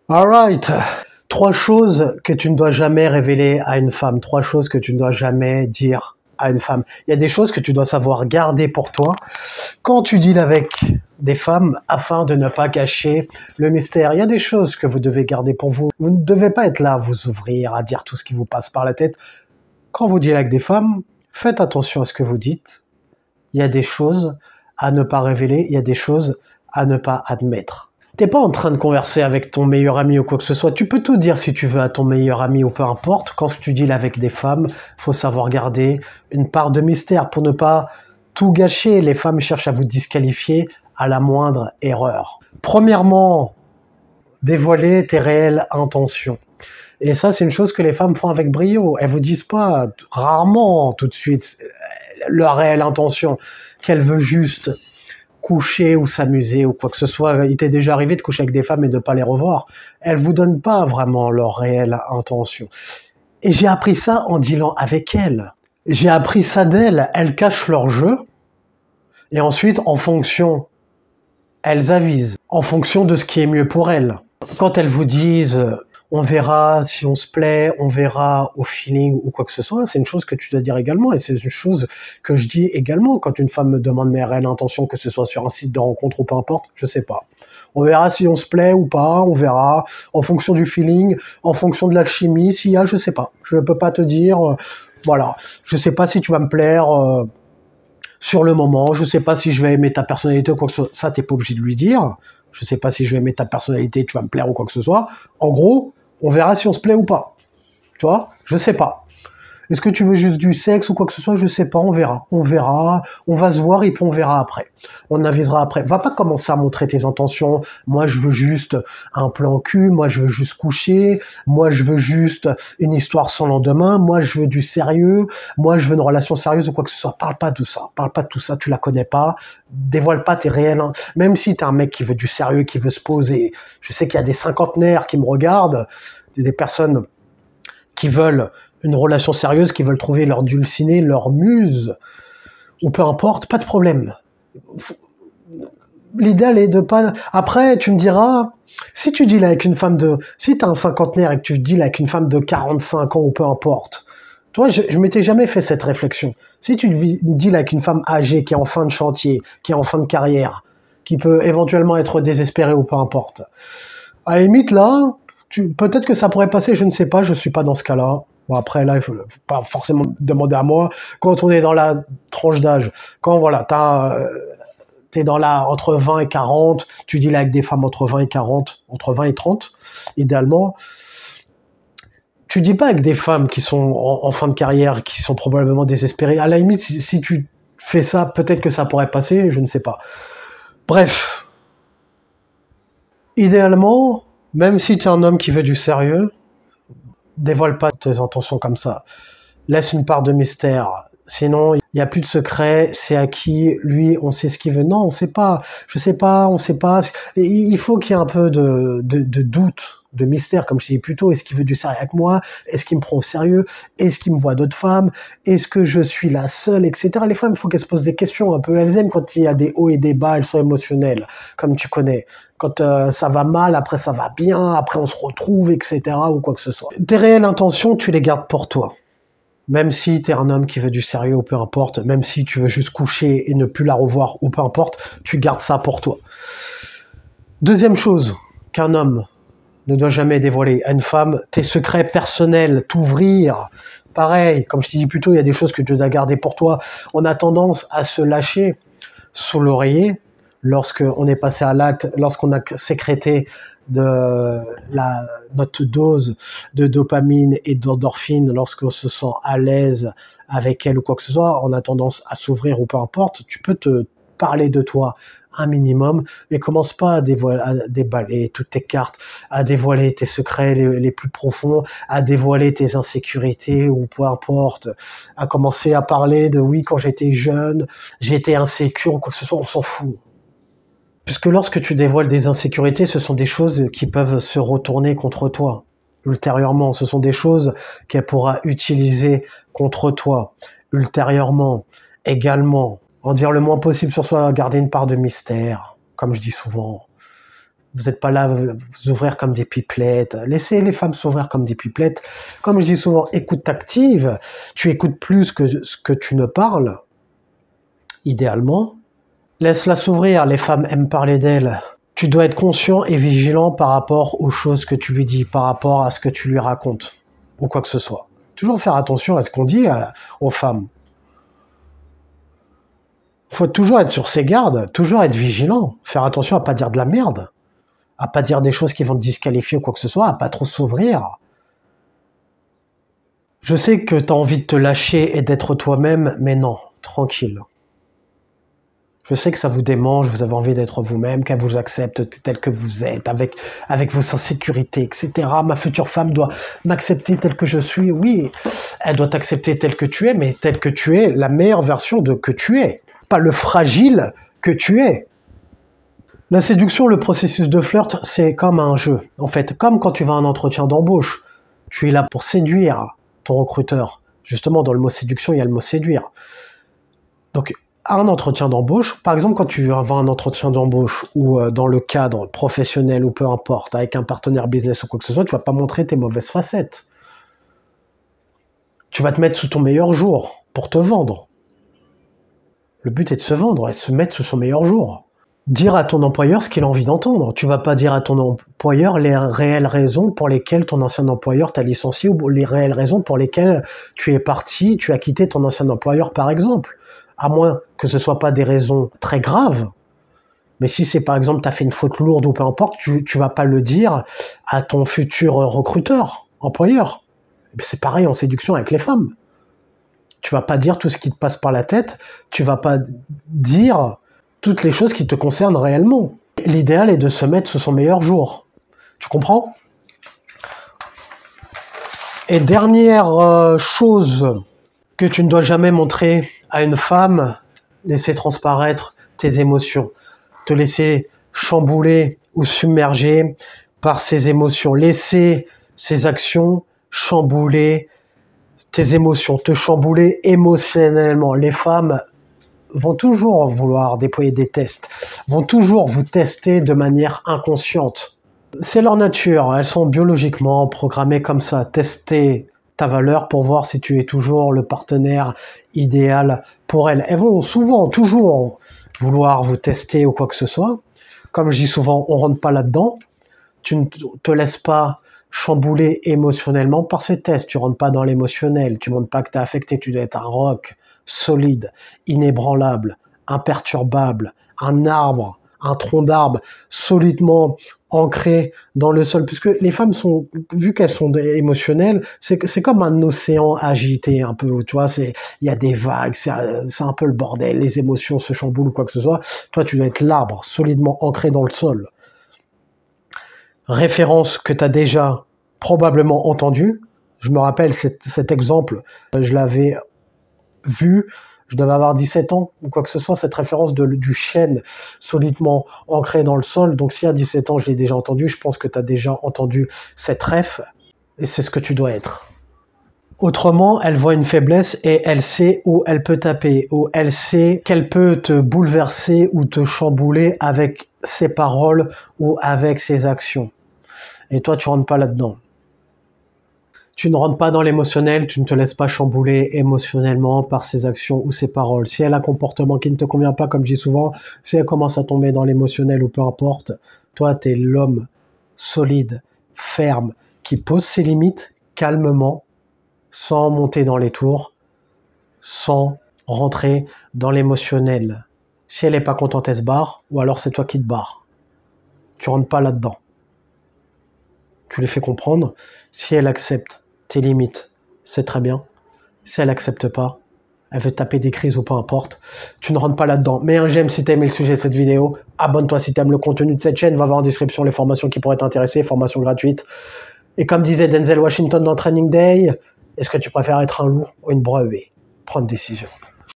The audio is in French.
Alright. 3 choses que tu ne dois jamais révéler à une femme. 3 choses que tu ne dois jamais dire à une femme. Il y a des choses que tu dois savoir garder pour toi quand tu deals avec des femmes afin de ne pas cacher le mystère. Il y a des choses que vous devez garder pour vous. Vous ne devez pas être là à vous ouvrir, à dire tout ce qui vous passe par la tête. Quand vous dealez avec des femmes, faites attention à ce que vous dites. Il y a des choses à ne pas révéler, il y a des choses à ne pas admettre. T'es pas en train de converser avec ton meilleur ami ou quoi que ce soit. Tu peux tout dire si tu veux à ton meilleur ami ou peu importe. Quand tu deals avec des femmes, faut savoir garder une part de mystère pour ne pas tout gâcher. Les femmes cherchent à vous disqualifier à la moindre erreur. Premièrement, dévoiler tes réelles intentions. Et ça, c'est une chose que les femmes font avec brio. Elles vous disent pas, rarement tout de suite, leur réelle intention, qu'elles veulent juste coucher ou s'amuser ou quoi que ce soit. Il t'est déjà arrivé de coucher avec des femmes et de ne pas les revoir. Elles vous donnent pas vraiment leur réelle intention. Et j'ai appris ça en dealant avec elles. J'ai appris ça d'elles. Elles cachent leur jeu. Et ensuite, en fonction, elles avisent. En fonction de ce qui est mieux pour elles. Quand elles vous disent... on verra si on se plaît, on verra au feeling ou quoi que ce soit. C'est une chose que tu dois dire également et c'est une chose que je dis également quand une femme me demande mes réelles intentions, que ce soit sur un site de rencontre ou peu importe, je sais pas. On verra si on se plaît ou pas, on verra en fonction du feeling, en fonction de l'alchimie, s'il y a, je sais pas. Je ne peux pas te dire, voilà, je sais pas si tu vas me plaire sur le moment, je sais pas si je vais aimer ta personnalité ou quoi que ce soit. Ça, t'es pas obligé de lui dire. Je sais pas si je vais aimer ta personnalité, tu vas me plaire ou quoi que ce soit. En gros, on verra si on se plaît ou pas. Tu vois? Je sais pas. Est-ce que tu veux juste du sexe ou quoi que ce soit? Je sais pas, on verra. On verra, on va se voir et puis on verra après. On avisera après. Va pas commencer à montrer tes intentions. Moi, je veux juste un plan cul. Moi, je veux juste coucher. Moi, je veux juste une histoire sans lendemain. Moi, je veux du sérieux. Moi, je veux une relation sérieuse ou quoi que ce soit. Parle pas de ça. Parle pas de tout ça. Tu la connais pas. Dévoile pas tes réels. Même si t'es un mec qui veut du sérieux, qui veut se poser. Je sais qu'il y a des cinquantenaires qui me regardent, des personnes qui veulent une relation sérieuse, qui veulent trouver leur dulcinée, leur muse, ou peu importe, pas de problème. L'idéal est de pas... Après, tu me diras, si tu deals avec une femme de... Si t'as un cinquantenaire et que tu deals avec une femme de 45 ans, ou peu importe, toi, je m'étais jamais fait cette réflexion. Si tu deals avec une femme âgée, qui est en fin de chantier, qui est en fin de carrière, qui peut éventuellement être désespérée, ou peu importe, à la limite, là, peut-être que ça pourrait passer, je ne sais pas, je suis pas dans ce cas-là. Bon, après, là, il faut pas forcément demander à moi. Quand on est dans la tranche d'âge, quand, voilà, t'es dans entre 20 et 40, tu deals avec des femmes entre 20 et 40, entre 20 et 30, idéalement. Tu dis pas avec des femmes qui sont en fin de carrière, qui sont probablement désespérées. À la limite, si tu fais ça, peut-être que ça pourrait passer, je ne sais pas. Bref. Idéalement, même si tu es un homme qui veut du sérieux, dévoile pas tes intentions comme ça. Laisse une part de mystère. Sinon, il n'y a plus de secret. C'est acquis. Lui, on sait ce qu'il veut. Non, on sait pas. Je sais pas, on sait pas. Il faut qu'il y ait un peu de doute, de mystère, comme je dis plus tôt. Est-ce qu'il veut du sérieux avec moi? Est-ce qu'il me prend au sérieux? Est-ce qu'il me voit d'autres femmes? Est-ce que je suis la seule, etc. Les femmes, il faut qu'elles se posent des questions un peu. Elles aiment quand il y a des hauts et des bas. Elles sont émotionnelles, comme tu connais. Quand ça va mal, après ça va bien, après on se retrouve, etc. ou quoi que ce soit. Tes réelles intentions, tu les gardes pour toi. Même si t'es un homme qui veut du sérieux ou peu importe, même si tu veux juste coucher et ne plus la revoir ou peu importe, tu gardes ça pour toi. Deuxième chose qu'un homme ne doit jamais dévoiler à une femme, tes secrets personnels, t'ouvrir. Pareil, comme je t'ai dit plus tôt, il y a des choses que tu dois garder pour toi. On a tendance à se lâcher sous l'oreiller lorsqu'on est passé à l'acte, lorsqu'on a sécrété notre dose de dopamine et d'endorphine, lorsqu'on se sent à l'aise avec elle ou quoi que ce soit, on a tendance à s'ouvrir ou peu importe. Tu peux te parler de toi un minimum, mais commence pas à déballer toutes tes cartes, à dévoiler tes secrets les plus profonds, à dévoiler tes insécurités ou peu importe, à commencer à parler de oui, quand j'étais jeune, j'étais insécure ou quoi que ce soit, on s'en fout. Puisque lorsque tu dévoiles des insécurités, ce sont des choses qui peuvent se retourner contre toi ultérieurement. Ce sont des choses qu'elle pourra utiliser contre toi ultérieurement. Également, en dire le moins possible sur soi, garder une part de mystère, comme je dis souvent. Vous n'êtes pas là à vous ouvrir comme des pipelettes. Laissez les femmes s'ouvrir comme des pipelettes. Comme je dis souvent, écoute active. Tu écoutes plus que ce que tu ne parles, idéalement. Laisse-la s'ouvrir. Les femmes aiment parler d'elles. Tu dois être conscient et vigilant par rapport aux choses que tu lui dis, par rapport à ce que tu lui racontes, ou quoi que ce soit. Toujours faire attention à ce qu'on dit aux femmes. Il faut toujours être sur ses gardes, toujours être vigilant. Faire attention à pas dire de la merde. À pas dire des choses qui vont te disqualifier ou quoi que ce soit, à pas trop s'ouvrir. Je sais que tu as envie de te lâcher et d'être toi-même, mais non, tranquille. Je sais que ça vous démange, vous avez envie d'être vous-même, qu'elle vous accepte tel que vous êtes, avec vos insécurités, etc. Ma future femme doit m'accepter tel que je suis. Oui, elle doit t'accepter tel que tu es, mais tel que tu es, la meilleure version de que tu es. Pas le fragile que tu es. La séduction, le processus de flirt, c'est comme un jeu. En fait, comme quand tu vas à un entretien d'embauche, tu es là pour séduire ton recruteur. Justement, dans le mot séduction, il y a le mot séduire. Donc, à un entretien d'embauche, par exemple, quand tu vas à un entretien d'embauche ou dans le cadre professionnel ou peu importe, avec un partenaire business ou quoi que ce soit, tu vas pas montrer tes mauvaises facettes. Tu vas te mettre sous ton meilleur jour pour te vendre. Le but est de se vendre et de se mettre sous son meilleur jour. Dire à ton employeur ce qu'il a envie d'entendre. Tu vas pas dire à ton employeur les réelles raisons pour lesquelles ton ancien employeur t'a licencié ou les réelles raisons pour lesquelles tu es parti, tu as quitté ton ancien employeur par exemple. À moins que ce soit pas des raisons très graves. Mais si c'est par exemple tu as fait une faute lourde ou peu importe, tu vas pas le dire à ton futur recruteur, employeur. C'est pareil en séduction avec les femmes. Tu vas pas dire tout ce qui te passe par la tête, tu vas pas dire toutes les choses qui te concernent réellement. L'idéal est de se mettre sous son meilleur jour. Tu comprends? Et dernière chose que tu ne dois jamais montrer à une femme, laisser transparaître tes émotions. Te laisser chambouler ou submerger par ses émotions. Laisser ses actions chambouler tes émotions, te chambouler émotionnellement. Les femmes vont toujours vouloir déployer des tests, vont toujours vous tester de manière inconsciente. C'est leur nature, elles sont biologiquement programmées comme ça, tester ta valeur pour voir si tu es toujours le partenaire idéal pour elles. Elles vont souvent, toujours vouloir vous tester ou quoi que ce soit. Comme je dis souvent, on rentre pas là-dedans. Tu ne te laisses pas chambouler émotionnellement par ces tests. Tu rentres pas dans l'émotionnel, tu montres pas que tu es affecté, tu dois être un roc solide, inébranlable, imperturbable, un arbre, un tronc d'arbre solidement ancré dans le sol, puisque les femmes sont, vu qu'elles sont émotionnelles, c'est comme un océan agité un peu, tu vois, il y a des vagues, c'est un peu le bordel, les émotions se chamboulent ou quoi que ce soit. Toi, tu dois être l'arbre solidement ancré dans le sol. Référence que tu as déjà probablement entendue. Je me rappelle cet exemple, je l'avais vu, je devais avoir 17 ans ou quoi que ce soit, cette référence du chêne solidement ancré dans le sol. Donc si à 17 ans je l'ai déjà entendu, je pense que tu as déjà entendu cette ref et c'est ce que tu dois être. Autrement, elle voit une faiblesse et elle sait où elle peut taper, ou elle sait qu'elle peut te bouleverser ou te chambouler avec ses paroles ou avec ses actions. Et toi, tu rentres pas là-dedans. Tu ne rentres pas dans l'émotionnel, tu ne te laisses pas chambouler émotionnellement par ses actions ou ses paroles. Si elle a un comportement qui ne te convient pas, comme je dis souvent, si elle commence à tomber dans l'émotionnel ou peu importe, toi, tu es l'homme solide, ferme, qui pose ses limites calmement, sans monter dans les tours, sans rentrer dans l'émotionnel. Si elle n'est pas contente, elle se barre, ou alors c'est toi qui te barres. Tu rentres pas là-dedans. Tu lui fais comprendre. Si elle accepte tes limites, c'est très bien. Si elle accepte pas, elle veut taper des crises ou peu importe, tu ne rentres pas là-dedans. Mets un j'aime si tu as aimé le sujet de cette vidéo. Abonne-toi si tu aimes le contenu de cette chaîne. Va voir en description les formations qui pourraient t'intéresser, formations gratuites. Et comme disait Denzel Washington dans Training Day, est-ce que tu préfères être un loup ou une brebis? Prends une décision.